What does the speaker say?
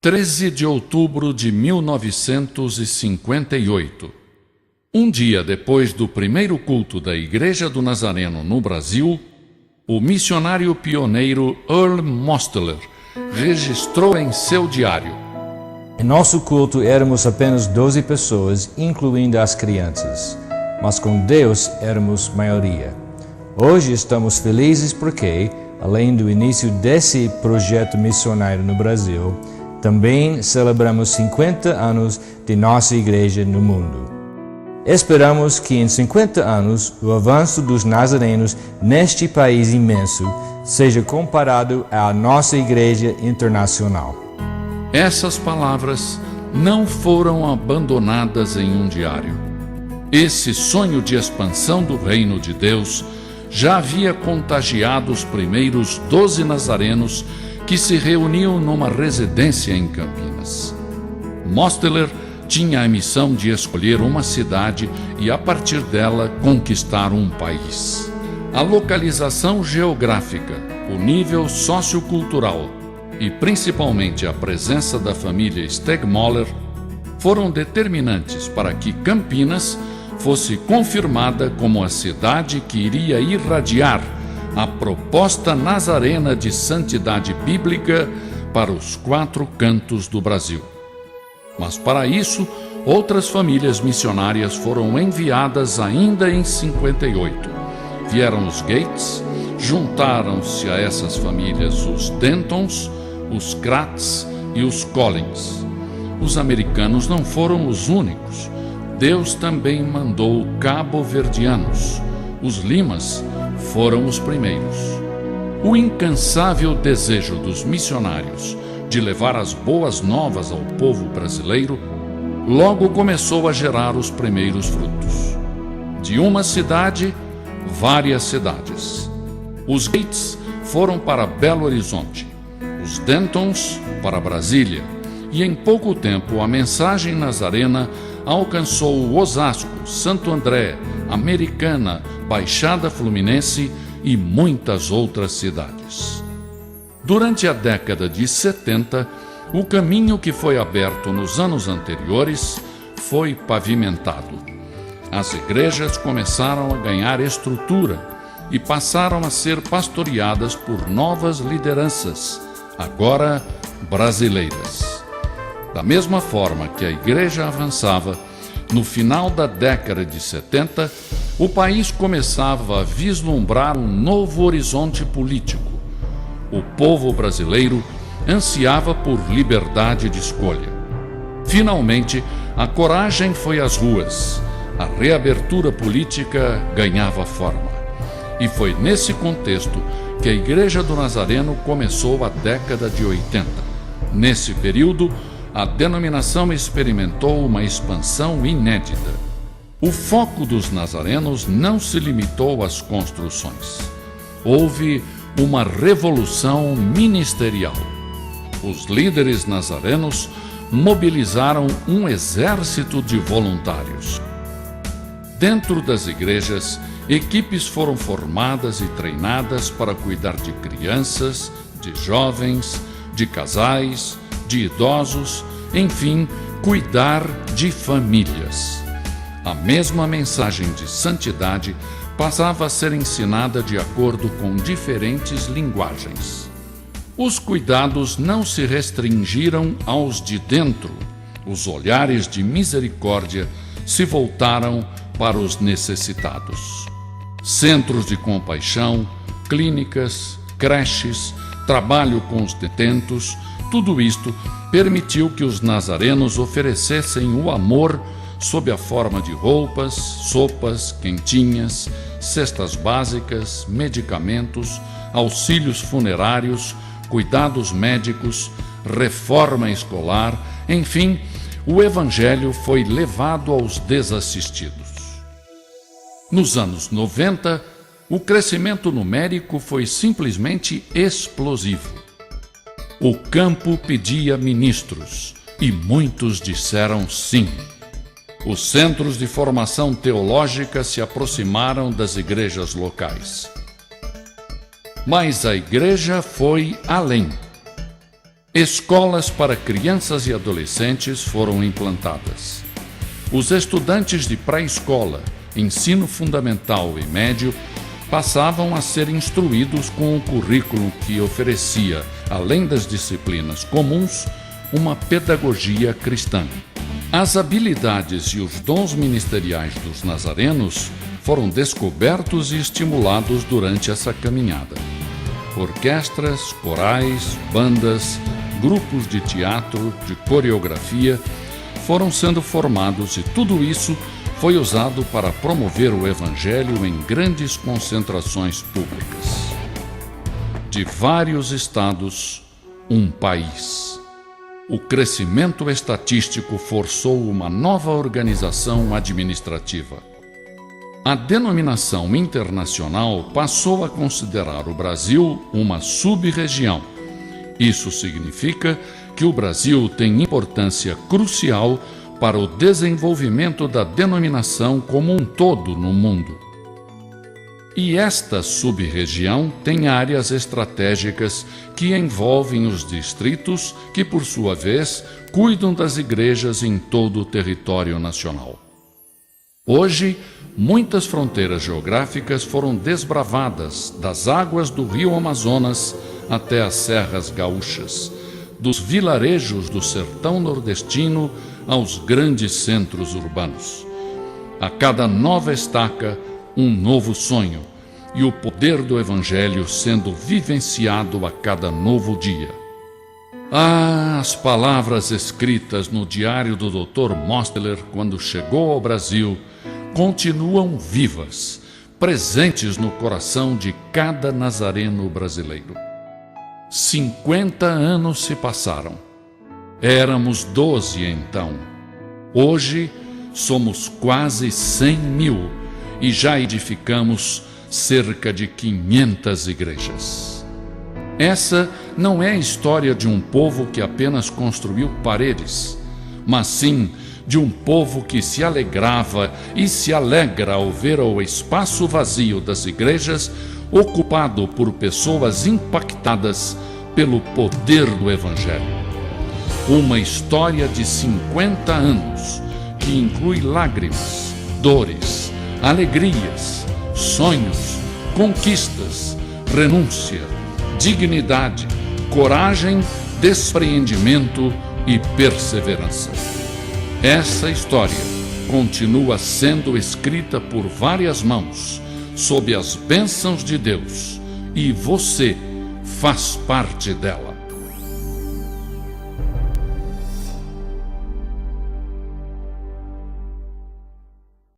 13 de outubro de 1958. Um dia depois do primeiro culto da Igreja do Nazareno no Brasil, o missionário pioneiro Earl Mosteller registrou em seu diário: Em nosso culto éramos apenas 12 pessoas, incluindo as crianças, mas com Deus éramos maioria. Hoje estamos felizes porque, além do início desse projeto missionário no Brasil, também celebramos 50 anos de nossa igreja no mundo. Esperamos que em 50 anos o avanço dos nazarenos neste país imenso seja comparado à nossa igreja internacional. Essas palavras não foram abandonadas em um diário. Esse sonho de expansão do reino de Deus já havia contagiado os primeiros 12 nazarenos que se reuniam numa residência em Campinas. Mosteller tinha a missão de escolher uma cidade e, a partir dela, conquistar um país. A localização geográfica, o nível sociocultural e, principalmente, a presença da família Stegmoller foram determinantes para que Campinas fosse confirmada como a cidade que iria irradiar a proposta nazarena de santidade bíblica para os 4 cantos do Brasil. Mas para isso, outras famílias missionárias foram enviadas ainda em 58. Vieram os Gates, juntaram-se a essas famílias os Dentons, os Kratz e os Collins. Os americanos não foram os únicos. Deus também mandou cabo-verdianos. Os Limas foram os primeiros. O incansável desejo dos missionários de levar as boas novas ao povo brasileiro logo começou a gerar os primeiros frutos. De uma cidade, várias cidades. Os Gates foram para Belo Horizonte, os Dentons para Brasília, e em pouco tempo a mensagem nazarena alcançou Osasco, Santo André, Americana, Baixada Fluminense e muitas outras cidades. Durante a década de 70, o caminho que foi aberto nos anos anteriores foi pavimentado. As igrejas começaram a ganhar estrutura e passaram a ser pastoreadas por novas lideranças, agora brasileiras. Da mesma forma que a igreja avançava, no final da década de 70, o país começava a vislumbrar um novo horizonte político. O povo brasileiro ansiava por liberdade de escolha. Finalmente, a coragem foi às ruas. A reabertura política ganhava forma. E foi nesse contexto que a Igreja do Nazareno começou a década de 80. Nesse período, a denominação experimentou uma expansão inédita. O foco dos nazarenos não se limitou às construções. Houve uma revolução ministerial. Os líderes nazarenos mobilizaram um exército de voluntários. Dentro das igrejas, equipes foram formadas e treinadas para cuidar de crianças, de jovens, de casais, de idosos, enfim, cuidar de famílias. A mesma mensagem de santidade passava a ser ensinada de acordo com diferentes linguagens. Os cuidados não se restringiram aos de dentro. Os olhares de misericórdia se voltaram para os necessitados. Centros de compaixão, clínicas, creches, trabalho com os detentos, tudo isto permitiu que os nazarenos oferecessem o amor sob a forma de roupas, sopas, quentinhas, cestas básicas, medicamentos, auxílios funerários, cuidados médicos, reforma escolar, enfim, o Evangelho foi levado aos desassistidos. Nos anos 90, o crescimento numérico foi simplesmente explosivo. O campo pedia ministros e muitos disseram sim. Os centros de formação teológica se aproximaram das igrejas locais. Mas a igreja foi além. Escolas para crianças e adolescentes foram implantadas. Os estudantes de pré-escola, ensino fundamental e médio passavam a ser instruídos com o currículo que oferecia, além das disciplinas comuns, uma pedagogia cristã. As habilidades e os dons ministeriais dos nazarenos foram descobertos e estimulados durante essa caminhada. Orquestras, corais, bandas, grupos de teatro, de coreografia foram sendo formados e tudo isso foi usado para promover o Evangelho em grandes concentrações públicas. De vários estados, um país. O crescimento estatístico forçou uma nova organização administrativa. A denominação internacional passou a considerar o Brasil uma sub-região. Isso significa que o Brasil tem importância crucial para o desenvolvimento da denominação como um todo no mundo. E esta sub-região tem áreas estratégicas que envolvem os distritos que, por sua vez, cuidam das igrejas em todo o território nacional. Hoje, muitas fronteiras geográficas foram desbravadas, das águas do rio Amazonas até as serras gaúchas, dos vilarejos do sertão nordestino aos grandes centros urbanos. A cada nova estaca, um novo sonho, e o poder do Evangelho sendo vivenciado a cada novo dia. As palavras escritas no diário do Dr. Mosteller quando chegou ao Brasil continuam vivas, presentes no coração de cada nazareno brasileiro. 50 anos se passaram. Éramos 12 então. Hoje somos quase 100 mil e já edificamos cerca de 500 igrejas. Essa não é a história de um povo que apenas construiu paredes, mas sim de um povo que se alegrava e se alegra ao ver o espaço vazio das igrejas ocupado por pessoas impactadas pelo poder do Evangelho. Uma história de 50 anos que inclui lágrimas, dores, alegrias, sonhos, conquistas, renúncia, dignidade, coragem, despreendimento e perseverança. Essa história continua sendo escrita por várias mãos, sob as bênçãos de Deus, e você faz parte dela.